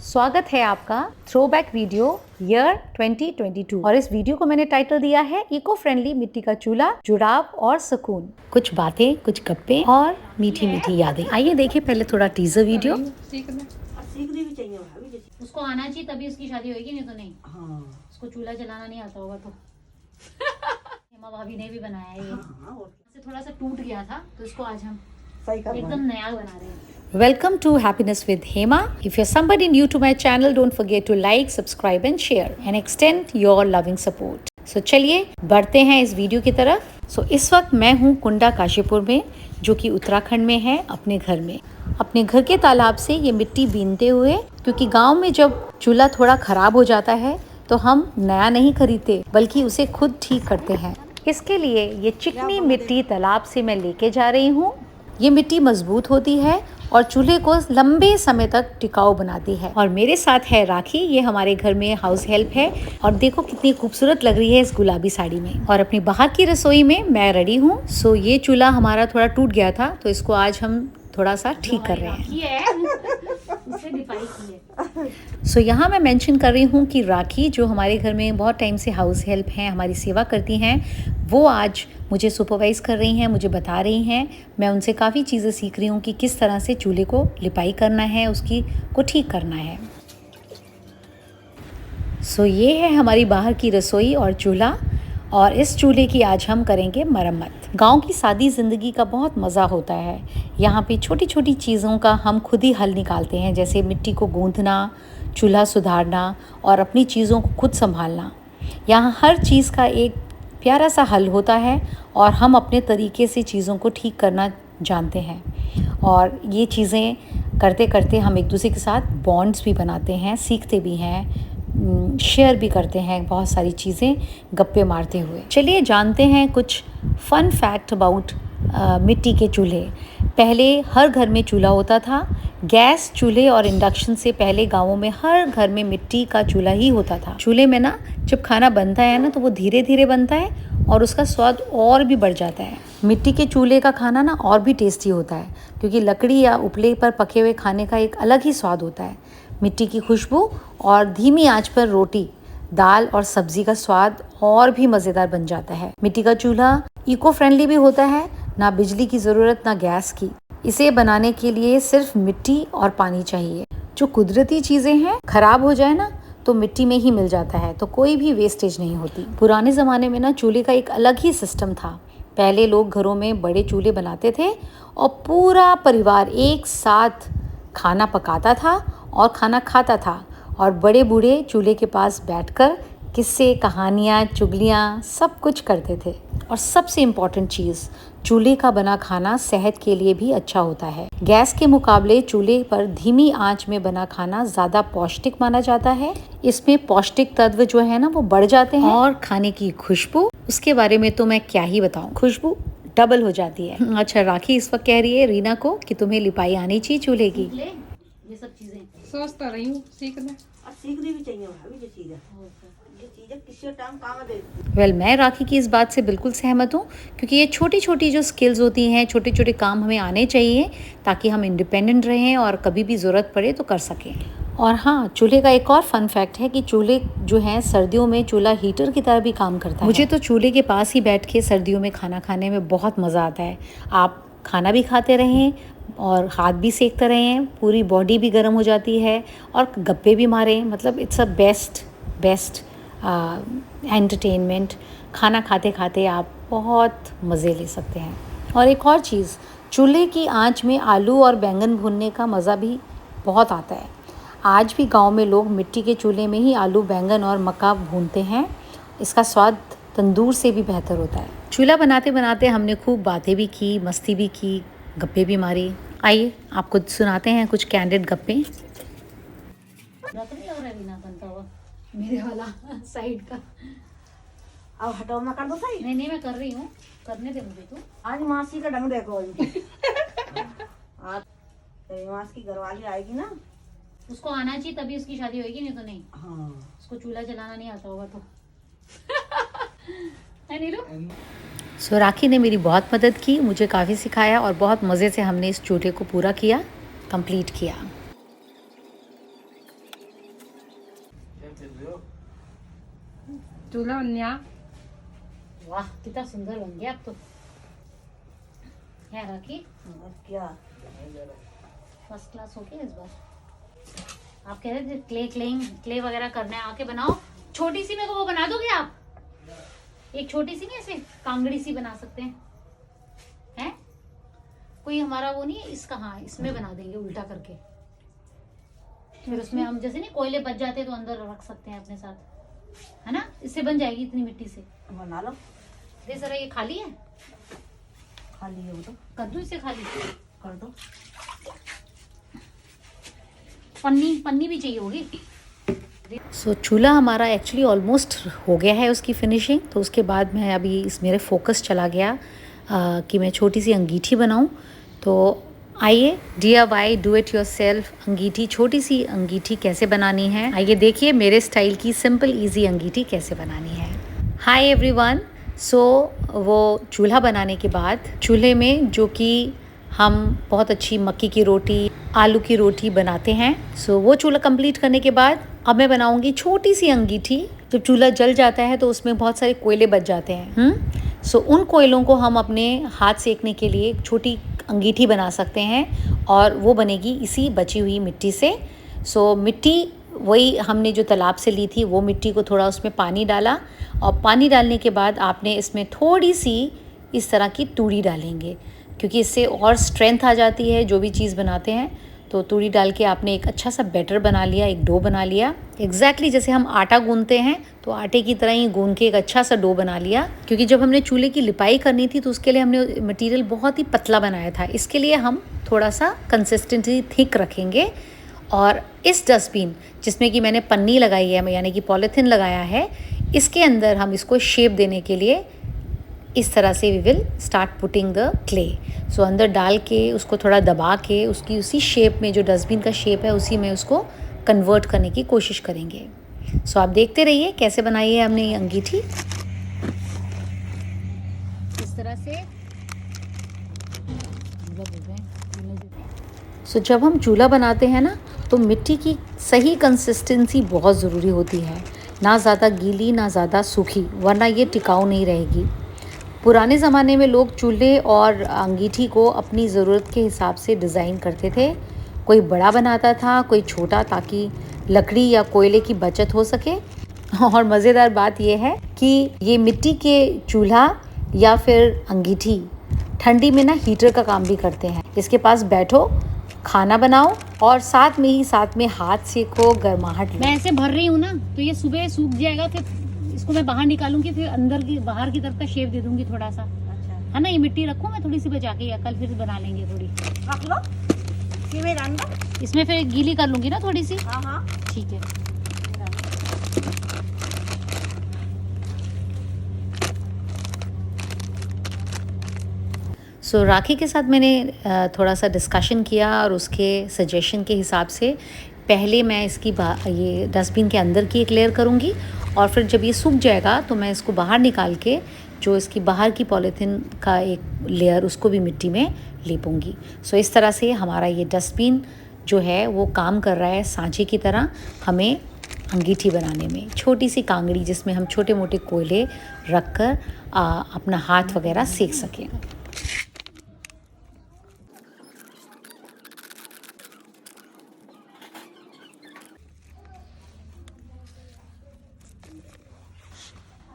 स्वागत है आपका थ्रोबैक वीडियो ईयर 2022 और इस वीडियो को मैंने टाइटल दिया है इको फ्रेंडली मिट्टी का चूल्हा, जुड़ाव और सुकून। कुछ बातें, कुछ गप्पे और मीठी मीठी यादें। आइए देखें पहले थोड़ा टीजर वीडियो। सीखनी भी चाहिए भाभी। उसको आना चाहिए तभी उसकी शादी होगी, नहीं तो नहीं। हाँ। उसको चूल्हा जलाना नहीं आता होगा तो हेमा भाभी ने भी बनाया है ये। से थोड़ा सा टूट गया था तो इसको आज हम एकदम नया बना रहे हैं। Welcome to Happiness with Hema. If you're somebody new to my channel, don't forget to like, subscribe and share and extend your loving support. So चलिए बढ़ते हैं इस वीडियो की तरफ। इस वक्त मैं हूँ कुंडा काशीपुर में, जो कि उत्तराखंड में है, अपने घर में। अपने घर के तालाब से ये मिट्टी बीनते हुए, क्योंकि गांव में जब चूल्हा थोड़ा खराब हो जाता है तो हम नया नहीं खरीदते बल्कि उसे खुद ठीक करते हैं। इसके लिए ये चिकनी मिट्टी तालाब से मैं लेके जा रही हूँ। ये मिट्टी मजबूत होती है और चूल्हे को लंबे समय तक टिकाऊ बनाती है। और मेरे साथ है राखी, ये हमारे घर में हाउस हेल्प है और देखो कितनी खूबसूरत लग रही है इस गुलाबी साड़ी में। और अपनी बाहर की रसोई में मैं रेडी हूँ। ये चूल्हा हमारा थोड़ा टूट गया था तो इसको आज हम थोड़ा सा ठीक कर रहे हैं। यहाँ मैं मेंशन कर रही हूँ कि राखी, जो हमारे घर में बहुत टाइम से हाउस हेल्प हैं, हमारी सेवा करती हैं, वो आज मुझे सुपरवाइज कर रही हैं, मुझे बता रही हैं। मैं उनसे काफ़ी चीज़ें सीख रही हूँ कि किस तरह से चूल्हे को लिपाई करना है, उसकी को ठीक करना है। ये है हमारी बाहर की रसोई और चूल्हा, और इस चूल्हे की आज हम करेंगे मरम्मत। गांव की सादी ज़िंदगी का बहुत मज़ा होता है। यहाँ पे छोटी छोटी चीज़ों का हम खुद ही हल निकालते हैं, जैसे मिट्टी को गूंथना, चूल्हा सुधारना और अपनी चीज़ों को खुद संभालना। यहाँ हर चीज़ का एक प्यारा सा हल होता है और हम अपने तरीके से चीज़ों को ठीक करना जानते हैं। और ये चीज़ें करते करते हम एक दूसरे के साथ बॉन्ड्स भी बनाते हैं, सीखते भी हैं, शेयर भी करते हैं बहुत सारी चीज़ें गप्पे मारते हुए। चलिए जानते हैं कुछ फन फैक्ट अबाउट मिट्टी के चूल्हे। पहले हर घर में चूल्हा होता था। गैस चूल्हे और इंडक्शन से पहले गांवों में हर घर में मिट्टी का चूल्हा ही होता था। चूल्हे में ना जब खाना बनता है ना तो वो धीरे धीरे बनता है और उसका स्वाद और भी बढ़ जाता है। मिट्टी के चूल्हे का खाना ना और भी टेस्टी होता है, क्योंकि लकड़ी या उपले पर पके हुए खाने का एक अलग ही स्वाद होता है। मिट्टी की खुशबू और धीमी आंच पर रोटी, दाल और सब्जी का स्वाद और भी मज़ेदार बन जाता है। मिट्टी का चूल्हा इको फ्रेंडली भी होता है, ना बिजली की ज़रूरत ना गैस की। इसे बनाने के लिए सिर्फ मिट्टी और पानी चाहिए। जो कुदरती चीज़ें हैं, खराब हो जाए ना तो मिट्टी में ही मिल जाता है, तो कोई भी वेस्टेज नहीं होती। पुराने ज़माने में ना चूल्हे का एक अलग ही सिस्टम था। पहले लोग घरों में बड़े चूल्हे बनाते थे और पूरा परिवार एक साथ खाना पकाता था और खाना खाता था, और बड़े बूढ़े चूल्हे के पास बैठकर किस्से, कहानियाँ, चुगलियाँ सब कुछ करते थे। और सबसे इम्पॉर्टेंट चीज़, चूल्हे का बना खाना सेहत के लिए भी अच्छा होता है। गैस के मुकाबले चूल्हे पर धीमी आंच में बना खाना ज़्यादा पौष्टिक माना जाता है। इसमें पौष्टिक तत्व जो है ना वो बढ़ जाते हैं, और खाने की खुशबू, उसके बारे में तो मैं क्या ही बताऊँ, खुशबू डबल हो जाती है। अच्छा, राखी इस वक्त कह रही है रीना को कि तुम्हें लिपाई आनी चाहिए चूल्हे की। ये सब चीजें सोचता रही हूँ सीखनी भी चाहिए भाभी। ये चीज़ें किसी टाइम काम दे। मैं राखी की इस बात से बिल्कुल सहमत हूँ, क्योंकि ये छोटी छोटी जो स्किल्स होती हैं, छोटे छोटे काम हमें आने चाहिए ताकि हम इंडिपेंडेंट रहें और कभी भी ज़रूरत पड़े तो कर सकें। और हाँ, चूल्हे का एक और फन फैक्ट है कि चूल्हे जो हैं सर्दियों में चूल्हा हीटर की तरह भी काम करता है। मुझे तो चूल्हे के पास ही बैठ के सर्दियों में खाना खाने में बहुत मज़ा आता है। आप खाना भी खाते रहें और हाथ भी सेकते रहें, पूरी बॉडी भी गर्म हो जाती है, और गप्पे भी मारें। मतलब इट्स अ बेस्ट एंटरटेनमेंट। खाना खाते खाते आप बहुत मज़े ले सकते हैं। और एक और चीज़, चूल्हे की आंच में आलू और बैंगन भूनने का मज़ा भी बहुत आता है। आज भी गांव में लोग मिट्टी के चूल्हे में ही आलू, बैंगन और मक्का भूनते हैं। इसका स्वाद तंदूर से भी बेहतर होता है। चूल्हा बनाते बनाते हमने खूब बातें भी की, मस्ती भी की, गप्पे भी मारी। आइए आपको सुनाते हैं कुछ कैंडिड गप्पे। मेरे वाला साइड का अब हटाओ ना कर दो सही। नहीं मैं कर रही हूँ, करने दे मुझे तो। आज मासी का ढंग देखो इनकी। आज तेरी मासी की घरवाली आएगी ना, उसको आना चाहिए तभी उसकी शादी होगी, नहीं तो नहीं। हाँ। उसको चूल्हा जलाना नहीं आता होगा तो है नीलू। राखी ने मेरी बहुत मदद की, मुझे काफ़ी सिखाया और बहुत मज़े से हमने इस चूल्हे को पूरा किया, कंप्लीट किया। चूल्हा अन्या वाह कितना सुंदर बन गया अब तो। क्या राखी क्या फर्स्ट क्लास हो गया इस बार। आप कह रहे थे क्ले वगैरह करना है, आके बनाओ। छोटी सी मेरे को वो बना दोगे आप? एक छोटी सी नहीं ऐसे कांगड़ी सी बना सकते हैं कोई हमारा वो नहीं है इसका। हाँ इसमें बना देंगे उल्टा करके, फिर उसमें हम जैसे नहीं कोयले बच जाते हैं तो अंदर रख सकते हैं अपने साथ, है ना? इससे बन जाएगी इतनी मिट्टी से। बना लो। दे जरा, ये खाली है? खाली है वो तो कर दूं इसे खाली? कर दो। पन्नी भी चाहिए होगी। सो चूल्हा हमारा एक्चुअली ऑलमोस्ट हो गया है उसकी फिनिशिंग। तो उसके बाद मैं अभी इस मेरे फोकस चला गया कि मैं छोटी सी अंगीठी बनाऊं। तो आइए DIY डू इट योरसेल्फ अंगीठी, छोटी सी अंगीठी कैसे बनानी है, आइए देखिए मेरे स्टाइल की सिंपल इजी अंगीठी कैसे बनानी है। Hi everyone. सो वो चूल्हा बनाने के बाद चूल्हे में जो कि हम बहुत अच्छी मक्की की रोटी, आलू की रोटी बनाते हैं, सो वो चूल्हा कंप्लीट करने के बाद अब मैं बनाऊंगी छोटी सी अंगीठी। तो चूल्हा जल जाता है तो उसमें बहुत सारे कोयले बच जाते हैं। सो उन कोयलों को हम अपने हाथ सेकने के लिए एक छोटी अंगीठी बना सकते हैं और वो बनेगी इसी बची हुई मिट्टी से। सो मिट्टी वही हमने जो तालाब से ली थी वो मिट्टी को थोड़ा उसमें पानी डाला और पानी डालने के बाद आपने इसमें थोड़ी सी इस तरह की तूड़ी डालेंगे क्योंकि इससे और स्ट्रेंथ आ जाती है जो भी चीज़ बनाते हैं। तो तूड़ी डाल के आपने एक अच्छा सा बैटर बना लिया, एक डो बना लिया, एग्जैक्टली जैसे हम आटा गूंथते हैं तो आटे की तरह ही गूंथ के एक अच्छा सा डो बना लिया। क्योंकि जब हमने चूल्हे की लिपाई करनी थी तो उसके लिए हमने मटेरियल बहुत ही पतला बनाया था, इसके लिए हम थोड़ा सा कंसिस्टेंसी थिक रखेंगे। और इस डस्टबिन जिसमें कि मैंने पन्नी लगाई है यानी कि पॉलीथिन लगाया है, इसके अंदर हम इसको शेप देने के लिए इस तरह से we will start putting the clay. So अंदर डाल के उसको थोड़ा दबा के उसकी उसी शेप में जो डस्टबिन का शेप है उसी में उसको कन्वर्ट करने की कोशिश करेंगे। सो आप देखते रहिए कैसे बनाई है हमने ये अंगीठी। इस तरह से सो जब हम चूल्हा बनाते हैं ना तो मिट्टी की सही कंसिस्टेंसी बहुत ज़रूरी होती है, ना ज़्यादा गीली ना ज़्यादा सूखी, वरना ये टिकाऊ नहीं रहेगी। पुराने ज़माने में लोग चूल्हे और अंगीठी को अपनी ज़रूरत के हिसाब से डिज़ाइन करते थे। कोई बड़ा बनाता था, कोई छोटा, ताकि लकड़ी या कोयले की बचत हो सके। और मज़ेदार बात यह है कि ये मिट्टी के चूल्हा या फिर अंगीठी ठंडी में ना हीटर का काम भी करते हैं। इसके पास बैठो, खाना बनाओ और साथ में हाथ सेको, गर्माहट लो। मैं ऐसे भर रही हूँ ना तो ये सुबह सूख जाएगा, फिर इसको मैं बाहर निकालूंगी, फिर बाहर की तरफ का शेप दे दूंगी थोड़ा सा। अच्छा है ना? ये मिट्टी रखूँ मैं थोड़ी सी बचा के, या कल फिर बना लेंगे थोड़ी। रख लो, इसमें डाल दो। इसमें फिर गीली कर लूंगी ना थोड़ी सी। हाँ ठीक है। सो राखी के साथ मैंने थोड़ा सा डिस्कशन किया और उसके सजेशन के हिसाब से पहले मैं इसकी ये डस्टबिन के अंदर की एक लेयर करूँगी और फिर जब ये सूख जाएगा तो मैं इसको बाहर निकाल के जो इसकी बाहर की पॉलीथिन का एक लेयर उसको भी मिट्टी में लेपूंगी। सो इस तरह से हमारा ये डस्टबिन जो है वो काम कर रहा है सांचे की तरह हमें अंगीठी बनाने में। छोटी सी कांगड़ी जिसमें हम छोटे मोटे कोयले रख कर अपना हाथ वगैरह सेक सकें।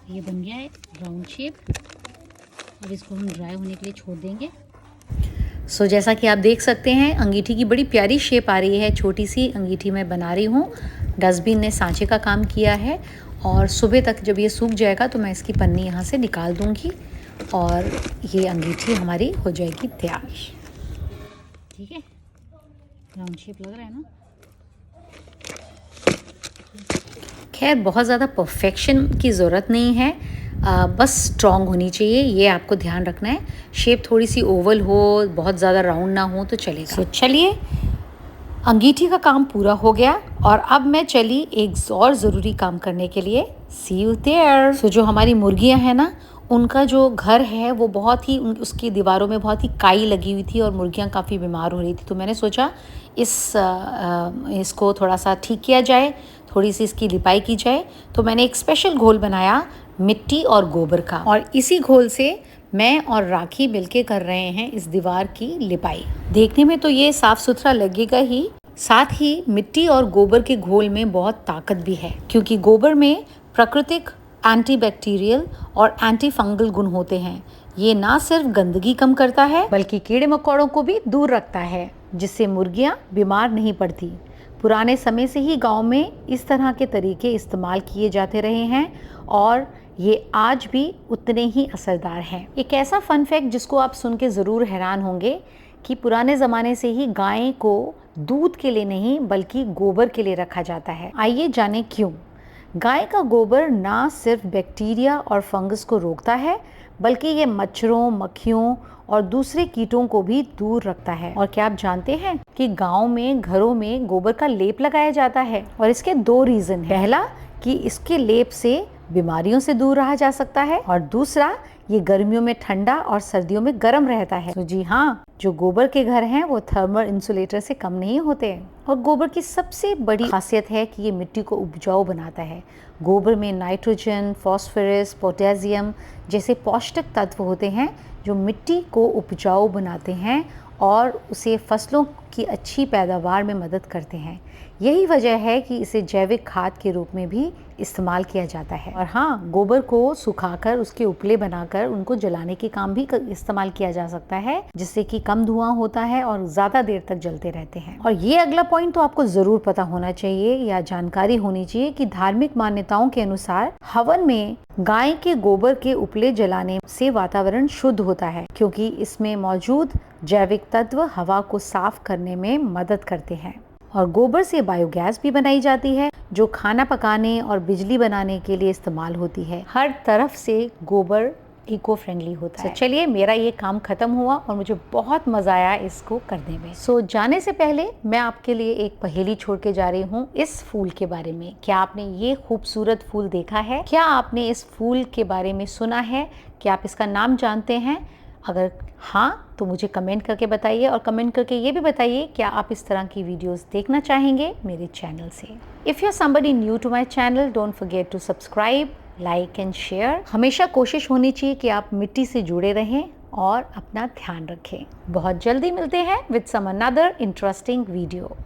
ये बन गया है राउंड शेप। अब इसको हम ड्राई होने के लिए छोड़ देंगे। सो जैसा कि आप देख सकते हैं अंगीठी की बड़ी प्यारी शेप आ रही है। छोटी सी अंगीठी मैं बना रही हूँ, डस्टबिन ने सांचे का काम किया है और सुबह तक जब ये सूख जाएगा तो मैं इसकी पन्नी यहाँ से निकाल दूँगी और ये अंगीठी हमारी हो जाएगी तैयार। ठीक है, राउंड शेप लग रहा है ना? खैर बहुत ज़्यादा परफेक्शन की ज़रूरत नहीं है, बस स्ट्रॉन्ग होनी चाहिए, ये आपको ध्यान रखना है। शेप थोड़ी सी ओवल हो, बहुत ज़्यादा राउंड ना हो तो चलेगा। तो चलिए अंगीठी का काम पूरा हो गया और अब मैं चली एक और ज़रूरी काम करने के लिए। सी यू देयर। सो जो हमारी मुर्गियां हैं ना, उनका जो घर है वो बहुत ही उसकी दीवारों में बहुत ही काई लगी हुई थी और मुर्गियां काफ़ी बीमार हो रही थी। तो मैंने सोचा इसको थोड़ा सा ठीक किया जाए, थोड़ी सी इसकी लिपाई की जाए, तो मैंने एक स्पेशल घोल बनाया मिट्टी और गोबर का, और इसी घोल से मैं और राखी मिलके कर रहे हैं इस दीवार की लिपाई। देखने में तो ये साफ सुथरा लगेगा ही, साथ ही मिट्टी और गोबर के घोल में बहुत ताकत भी है, क्योंकि गोबर में प्राकृतिक एंटीबैक्टीरियल और एंटी फंगल गुण होते हैं। ये ना सिर्फ गंदगी कम करता है बल्कि कीड़े मकोड़ों को भी दूर रखता है, जिससे मुर्गियां बीमार नहीं पड़ती। पुराने समय से ही गांव में इस तरह के तरीके इस्तेमाल किए जाते रहे हैं और ये आज भी उतने ही असरदार हैं। एक ऐसा फन फैक्ट जिसको आप सुन के ज़रूर हैरान होंगे कि पुराने ज़माने से ही गाय को दूध के लिए नहीं बल्कि गोबर के लिए रखा जाता है। आइए जाने क्यों। गाय का गोबर ना सिर्फ बैक्टीरिया और फंगस को रोकता है बल्कि ये मच्छरों, मक्खियों और दूसरे कीटों को भी दूर रखता है। और क्या आप जानते हैं कि गांव में घरों में गोबर का लेप लगाया जाता है, और इसके 2 रीज़न है। पहला कि इसके लेप से बीमारियों से दूर रहा जा सकता है, और दूसरा ये गर्मियों में ठंडा और सर्दियों में गर्म रहता है। तो जी हाँ, जो गोबर के घर हैं वो थर्मल इंसुलेटर से कम नहीं होते। और गोबर की सबसे बड़ी खासियत है कि ये मिट्टी को उपजाऊ बनाता है। गोबर में नाइट्रोजन, फास्फोरस, पोटेशियम जैसे पौष्टिक तत्व होते हैं जो मिट्टी को उपजाऊ बनाते हैं और उसे फसलों की अच्छी पैदावार में मदद करते हैं। यही वजह है कि इसे जैविक खाद के रूप में भी इस्तेमाल किया जाता है। और हाँ, गोबर को सुखाकर उसके उपले बनाकर उनको जलाने के काम भी इस्तेमाल किया जा सकता है, जिससे कि कम धुआं होता है और ज़्यादा देर तक जलते रहते हैं। और ये अगला पॉइंट तो आपको ज़रूर पता होना चाहिए या जानकारी होनी चाहिए कि धार्मिक मान्यताओं के अनुसार हवन में गाय के गोबर के उपले जलाने से वातावरण शुद्ध होता है, क्योंकि इसमें मौजूद जैविक तत्व हवा को साफ करने में मदद करते हैं। और गोबर से बायोगैस भी बनाई जाती है जो खाना पकाने और बिजली बनाने के लिए इस्तेमाल होती है। हर तरफ से गोबर इको फ्रेंडली होता है। चलिए, मेरा ये काम खत्म हुआ और मुझे बहुत मजा आया इसको करने में। जाने से पहले मैं आपके लिए एक पहेली छोड़ के जा रही हूँ इस फूल के बारे में। क्या आपने ये खूबसूरत फूल देखा है? क्या आपने इस फूल के बारे में सुना है? क्या आप इसका नाम जानते हैं? अगर हाँ तो मुझे कमेंट करके बताइए, और कमेंट करके ये भी बताइए क्या आप इस तरह की वीडियोस देखना चाहेंगे मेरे चैनल से। If you are somebody new to my channel, don't forget to subscribe, like and share. हमेशा कोशिश होनी चाहिए कि आप मिट्टी से जुड़े रहें और अपना ध्यान रखें। बहुत जल्दी मिलते हैं with some another interesting video.